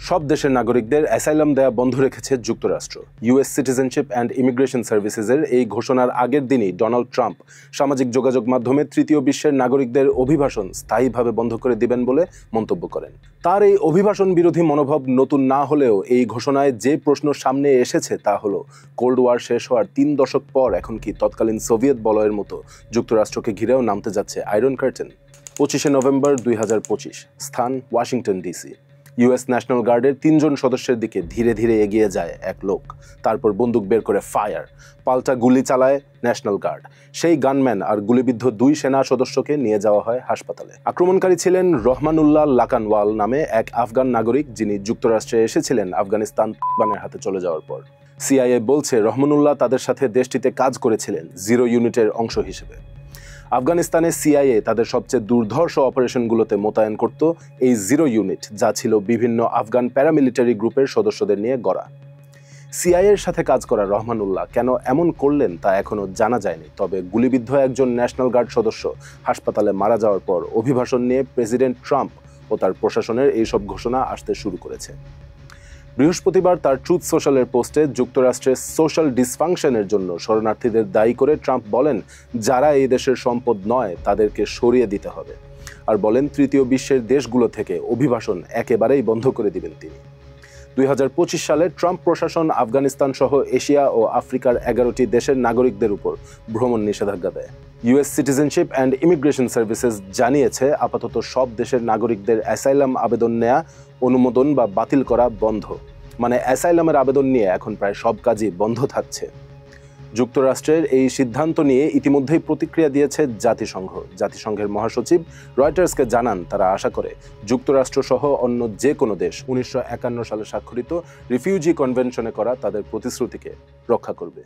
সব দেশের নাগরিকদের অ্যাসাইলাম দেয়া বন্ধ রেখেছে যুক্তরাষ্ট্র। ইউএস সিটিজেনশিপ অ্যান্ড ইমিগ্রেশন সার্ভিসেসের এই ঘোষণার আগের দিনই ডোনাল্ড ট্রাম্প সামাজিক যোগাযোগ মাধ্যমে তৃতীয় বিশ্বের নাগরিকদের অভিবাসন স্থায়ীভাবে বন্ধ করে দিবেন বলে মন্তব্য করেন। তার এই অভিবাসন বিরোধী মনোভাব নতুন না হলেও এই ঘোষণায় যে প্রশ্ন সামনে এসেছে তা হলো, কোল্ড ওয়ার শেষ হওয়ার 3 দশক পর এখন কি তৎকালীন সোভিয়েত বলয়ের মতো যুক্তরাষ্ট্রকে ঘিরেও নামতে যাচ্ছে আয়রন কার্টেন? 25শে নভেম্বর 2025, স্থান ওয়াশিংটন ডিসি। ইউএস ন্যাশনাল গার্ডের 3 জন সদস্যের দিকে ধীরে ধীরে এগিয়ে যায় এক লোক, তারপর বন্দুক বের করে ফায়ার, পাল্টা গুলি চালায় ন্যাশনাল গার্ড। সেই গানম্যান আর গুলিবিদ্ধ 2 সেনা সদস্যকে নিয়ে যাওয়া হয় হাসপাতালে। আক্রমণকারী ছিলেন রহমানুল্লাহ লাকানওয়াল নামে এক আফগান নাগরিক, যিনি যুক্তরাষ্ট্রে এসেছিলেন আফগানিস্তান তালেবানের হাতে চলে যাওয়ার পর। সিআইএ বলছে রহমানুল্লাহ তাদের সাথে দেশটিতে কাজ করেছিলেন জিরো ইউনিটের অংশ হিসেবে। আফগানিস্তানে সিআইএ তাদের সবচেয়ে দুর্ধর্ষ অপারেশনগুলোতে মোতায়েন করত এই জিরো ইউনিট, যা ছিল বিভিন্ন আফগান প্যারামিলিটারি গ্রুপের সদস্যদের নিয়ে গড়া। সিআইএর সাথে কাজ করা রহমানুল্লাহ কেন এমন করলেন তা এখনো জানা যায়নি। তবে গুলিবিদ্ধ একজন ন্যাশনাল গার্ড সদস্য হাসপাতালে মারা যাওয়ার পর অভিবাসন নিয়ে প্রেসিডেন্ট ট্রাম্প ও তার প্রশাসনের এইসব ঘোষণা আসতে শুরু করেছে। বৃহস্পতিবার তার ট্রুথ সোশ্যালের পোস্টে যুক্তরাষ্ট্রের সোশ্যাল ডিসফাংশনের জন্য শরণার্থীদের দায়ী করে ট্রাম্প বলেন, যারা এই দেশের সম্পদ নয় তাদেরকে সরিয়ে দিতে হবে। আর বলেন, তৃতীয় বিশ্বের দেশগুলো থেকে অভিবাসন একেবারেই বন্ধ করে দিবেন তিনি। 2025 সালে ট্রাম্প প্রশাসন আফগানিস্তান সহ এশিয়া ও আফ্রিকার 11টি দেশের নাগরিকদের উপর ভ্রমণ নিষেধাজ্ঞা দেয়। US citizenship and immigration services জানিয়েছে আপাতত সব দেশের নাগরিকদের অ্যাসাইলাম আবেদন নেয়া, অনুমোদন বা বাতিল করা বন্ধ। মানে অ্যাসাইলামের আবেদন নিয়ে এখন প্রায় সব কাজই বন্ধ থাকছে। যুক্তরাষ্ট্রের এই সিদ্ধান্ত নিয়ে ইতিমধ্যেই প্রতিক্রিয়া দিয়েছে জাতিসংঘ। জাতিসংঘের মহাসচিব রয়টার্সকে জানান, তারা আশা করে যুক্তরাষ্ট্র সহ অন্য যে কোনো দেশ 1951 সালে স্বাক্ষরিত রিফিউজি কনভেনশনে করা তাদের প্রতিশ্রুতিকে রক্ষা করবে।